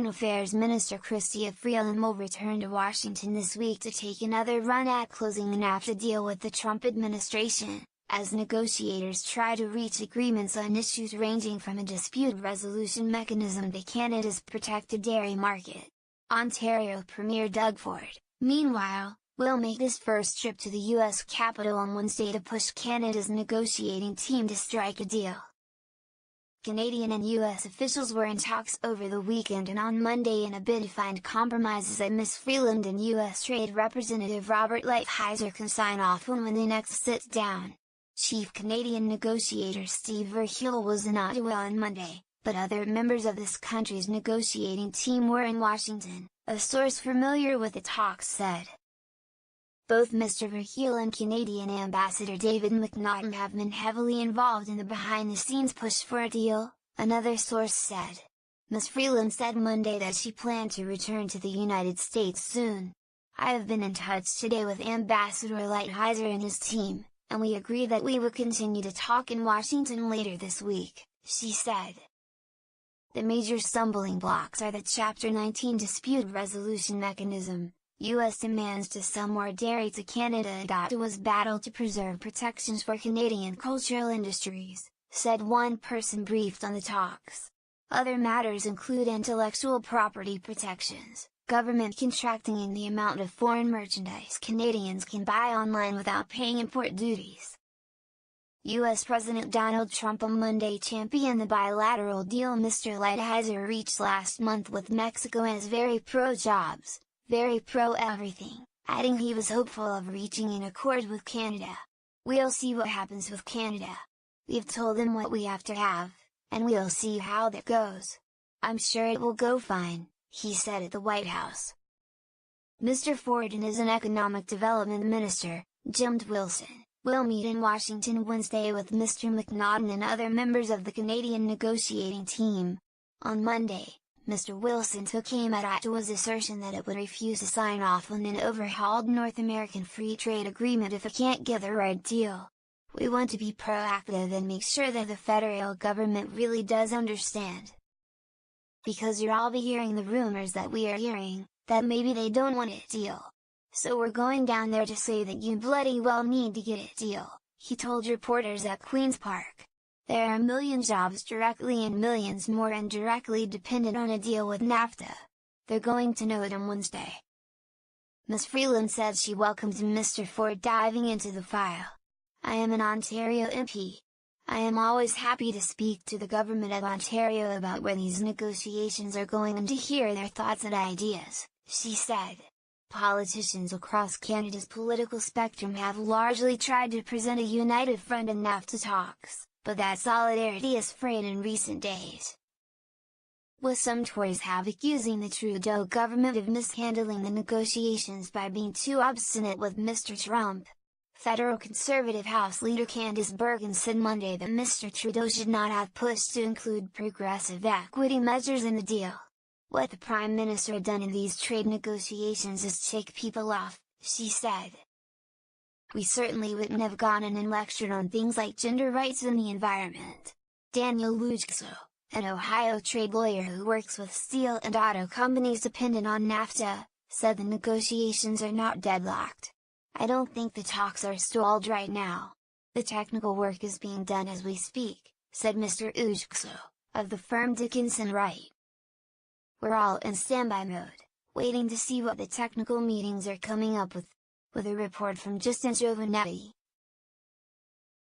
Affairs Minister Chrystia Freeland will return to Washington this week to take another run at closing the NAFTA deal with the Trump administration, as negotiators try to reach agreements on issues ranging from a dispute resolution mechanism to Canada's protected dairy market. Ontario Premier Doug Ford, meanwhile, will make his first trip to the U.S. Capitol on Wednesday to push Canada's negotiating team to strike a deal. Canadian and U.S. officials were in talks over the weekend and on Monday in a bid to find compromises that Ms. Freeland and U.S. Trade Representative Robert Lighthizer can sign off on when they next sit down. Chief Canadian negotiator Steve Verheul was in Ottawa on Monday, but other members of this country's negotiating team were in Washington, a source familiar with the talks said. Both Mr. Verheul and Canadian Ambassador David McNaughton have been heavily involved in the behind-the-scenes push for a deal, another source said. Ms. Freeland said Monday that she planned to return to the United States soon. "I have been in touch today with Ambassador Lighthizer and his team, and we agree that we will continue to talk in Washington later this week," she said. The major stumbling blocks are the Chapter 19 dispute resolution mechanism, U.S. demands to sell more dairy to Canada and Ottawa's battle to preserve protections for Canadian cultural industries, said one person briefed on the talks. Other matters include intellectual property protections, government contracting and the amount of foreign merchandise Canadians can buy online without paying import duties. U.S. President Donald Trump on Monday championed the bilateral deal Mr. Lighthizer reached last month with Mexico as very pro-jobs, very pro-everything, adding he was hopeful of reaching an accord with Canada. "We'll see what happens with Canada. We've told them what we have to have, and we'll see how that goes. I'm sure it will go fine," he said at the White House. Mr. Ford and his Economic Development Minister, Jim Wilson, will meet in Washington Wednesday with Mr. McNaughton and other members of the Canadian negotiating team. On Monday, Mr. Wilson took aim at Ottawa's assertion that it would refuse to sign off on an overhauled North American Free Trade Agreement if it can't get the right deal. "We want to be proactive and make sure that the federal government really does understand. Because you'll all be hearing the rumors that we are hearing, that maybe they don't want a deal. So we're going down there to say that you bloody well need to get a deal," he told reporters at Queen's Park. "There are a million jobs directly and millions more indirectly dependent on a deal with NAFTA. They're going to know it on Wednesday." Ms. Freeland said she welcomed Mr. Ford diving into the file. "I am an Ontario MP. I am always happy to speak to the Government of Ontario about where these negotiations are going and to hear their thoughts and ideas," she said. Politicians across Canada's political spectrum have largely tried to present a united front in NAFTA talks, but that solidarity has frayed in recent days. With some Tories have accusing the Trudeau government of mishandling the negotiations by being too obstinate with Mr. Trump. Federal Conservative House Leader Candice Bergen said Monday that Mr. Trudeau should not have pushed to include progressive equity measures in the deal. "What the Prime Minister had done in these trade negotiations is tick people off," she said. "We certainly wouldn't have gone in and lectured on things like gender rights and the environment." Daniel Lujkso, an Ohio trade lawyer who works with steel and auto companies dependent on NAFTA, said the negotiations are not deadlocked. "I don't think the talks are stalled right now. The technical work is being done as we speak," said Mr. Lujkso, of the firm Dickinson Wright. "We're all in standby mode, waiting to see what the technical meetings are coming up with a report from Justin Giovanetti,